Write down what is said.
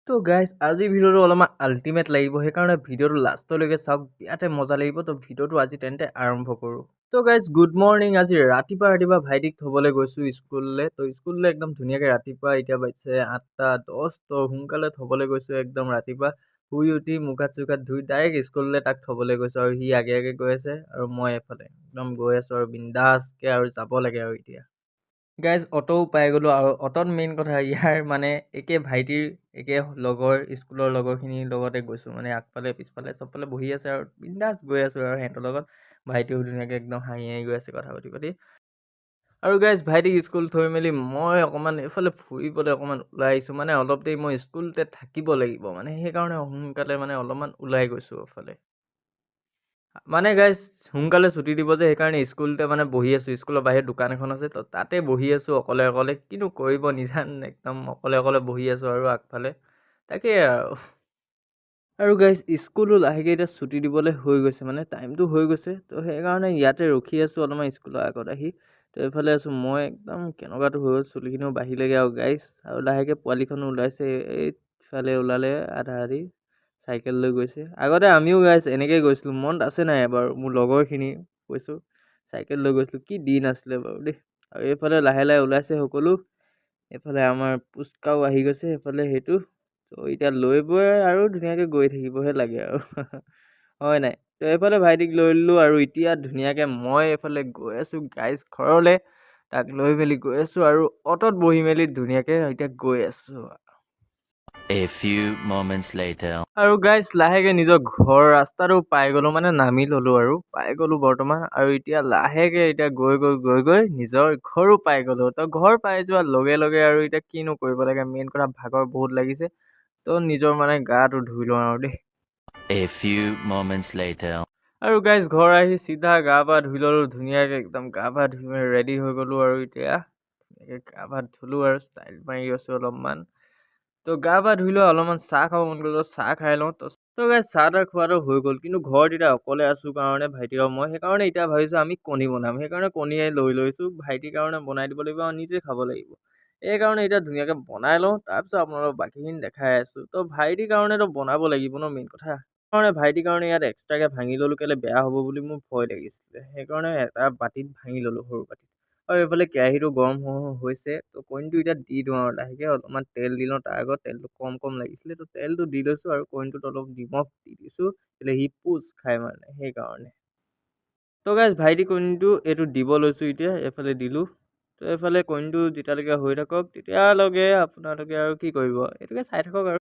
তো গাইজ আজি ভিডিঅ'টো অলপমান আল্টিমেট লাগিব সেইকাৰণে ভিডিঅ'টো লাষ্টলৈকে চাওক বিৰাটে মজা লাগিব তো ভিডিঅ'টো আজি তেন্তে আৰম্ভ কৰোঁ। তো গাইজ গুড মৰ্ণিং। আজি ৰাতিপুৱা ভাইটিক থ'বলৈ গৈছোঁ স্কুললৈ। তো স্কুললৈ একদম ধুনীয়াকৈ ৰাতিপুৱা এতিয়া বাজিছে 8:10। তো সোনকালে থ'বলৈ গৈছোঁ একদম ৰাতিপুৱা শুই উঠি মুখ হাত ধুই ডাইৰেক্ট স্কুললৈ তাক থ'বলৈ গৈছোঁ আৰু সি আগে আগে গৈ আছে আৰু মই এফালে একদম গৈ আছোঁ আৰু বিন্দাছকৈ আৰু যাব লাগে আৰু এতিয়া গাইজ অ'টোও পাই গ'লোঁ আৰু অ'টত মেইন কথা ইয়াৰ মানে ভাইটিৰ লগৰ স্কুলৰ লগৰখিনিৰ লগতে গৈছোঁ মানে আগফালে পিছফালে চবফালে বহি আছে আৰু বিন্দাছ গৈ আছোঁ আৰু সিহঁতৰ লগত ভাইটিও ধুনীয়াকৈ একদম হাঁহি গৈ আছে কথা পাতি আৰু গাইজ ভাইটিক স্কুল থৈ মেলি মই অকণমান এইফালে ফুৰিবলৈ অকণমান ওলাই আহিছোঁ মানে অলপ দেৰি মই স্কুলতে থাকিব লাগিব মানে সেইকাৰণে সোনকালে মানে অলপমান ওলাই গৈছোঁ এফালে মানে গাইজ সোনকালে ছুটি দিব যে সেইকাৰণে স্কুলতে মানে বহি আছোঁ। স্কুলৰ বাহিৰত দোকান এখন আছে তো তাতে বহি আছোঁ অকলে কিনো কৰিব নিজান একদম অকলে বহি আছোঁ আৰু আগফালে তাকেই আৰু গাইজ স্কুলো লাহেকৈ এতিয়া ছুটি দিবলৈ হৈ গৈছে মানে টাইমটো হৈ গৈছে তো সেইকাৰণে ইয়াতে ৰখি আছোঁ অলপমান স্কুলৰ আগত আহি তো এইফালে আছোঁ মই একদম কেনেকুৱাটো হৈ গ'ল চুলিখিনিও বাঢ়িলেগৈ আৰু গাইজ আৰু লাহেকৈ পোৱালিখনো ওলাইছে এইফালে ওলালে আধা আধি চাইকেল লৈ গৈছে। আগতে আমিও গাইজ এনেকৈ গৈছিলোঁ মনত আছে নাই এবাৰ মোৰ লগৰখিনি কৈছোঁ চাইকেল লৈ গৈছিলোঁ কি দিন আছিলে বাৰু দেই। আৰু এইফালে লাহে ওলাইছে সকলো এইফালে আমাৰ পুচকাও আহি গৈছে এইফালে সেইটো তো এতিয়া লৈ বৈ আৰু ধুনীয়াকৈ গৈ থাকিবহে লাগে আৰু হয় নাই। তো এইফালে ভাইটিক লৈ ল'লোঁ আৰু এতিয়া ধুনীয়াকৈ মই এইফালে গৈ আছোঁ গাইজ ঘৰলৈ তাক লৈ মেলি গৈ আছোঁ আৰু অ'টত বহি মেলি ধুনীয়াকৈ এতিয়া গৈ আছোঁ। A few moments later. আৰু গাইজ লাহেকৈ নিজৰ ঘৰ ৰাস্তাটো পাই গ'লোঁ মানে নামি ল'লোঁ আৰু পাই গ'লোঁ বৰ্তমান আৰু এতিয়া লাহেকৈ এতিয়া গৈ নিজৰ ঘৰো পাই গ'লোঁ। তো ঘৰ পাই যোৱাৰ লগে আৰু এতিয়া কিনো কৰিব লাগে মেইন কথা ভাগৰ বহুত লাগিছে তো নিজৰ মানে গাটো ধুই লওঁ আৰু দেই। A few moments later. আৰু গাইজ ঘৰ আহি চিধা গা পা ধুই ল'লোঁ ধুনীয়াকৈ একদম গা পা ধুই মেলি ৰেডি হৈ গ'লোঁ আৰু এতিয়া গা পা ধুলোঁ আৰু ষ্টাইল মাৰি আছোঁ অলপমান। তো গা পা ধুই লৈ অলপমান চাহ খাব মন গ'ল চাহ খাই লওঁ তো গাইজ চাহ তাহ খোৱাটো হৈ গ'ল কিন্তু ঘৰত এতিয়া অকলে আছোঁ কাৰণে ভাইটি আৰু মই সেইকাৰণে এতিয়া ভাবিছোঁ আমি কণী বনাম সেইকাৰণে কণীয়ে লৈ লৈছোঁ ভাইটিৰ কাৰণে বনাই দিব লাগিব আৰু নিজে খাব লাগিব এইকাৰণে এতিয়া ধুনীয়াকৈ বনাই লওঁ তাৰপিছত আপোনালোকক বাকীখিনি দেখাই আছোঁ। তো ভাইটিৰ কাৰণেতো বনাব লাগিব ন মেইন কথা কাৰণে ভাইটিৰ কাৰণে ইয়াত এক্সট্ৰাকৈ ভাঙি ল'লোঁ কেলৈ বেয়া হ'ব বুলি মোৰ ভয় লাগিছিলে সেইকাৰণে এটা বাতিত ভাঙি ল'লোঁ সৰু বাতিত আৰু এইফালে কেৰাহীটো গৰম হৈছে তো কণীটো এতিয়া দি দিওঁ আৰু লাহেকৈ অলপমান তেল দি লওঁ তাৰ আগত তেলটো কম লাগিছিলে তো তেলটো দি লৈছোঁ আৰু কণীটোত অলপ নিমখ দি দিছোঁ কেলৈ সি পুচ খায় মানে সেইকাৰণে। তো গাইজ ভাইটি কণীটো এইটো দিব লৈছোঁ এতিয়া এইফালে দিলোঁ তো এইফালে কণীটো যেতিয়ালৈকে হৈ থাকক তেতিয়ালৈকে আপোনালোকে আৰু কি কৰিব এইটোকে চাই থাকক আৰু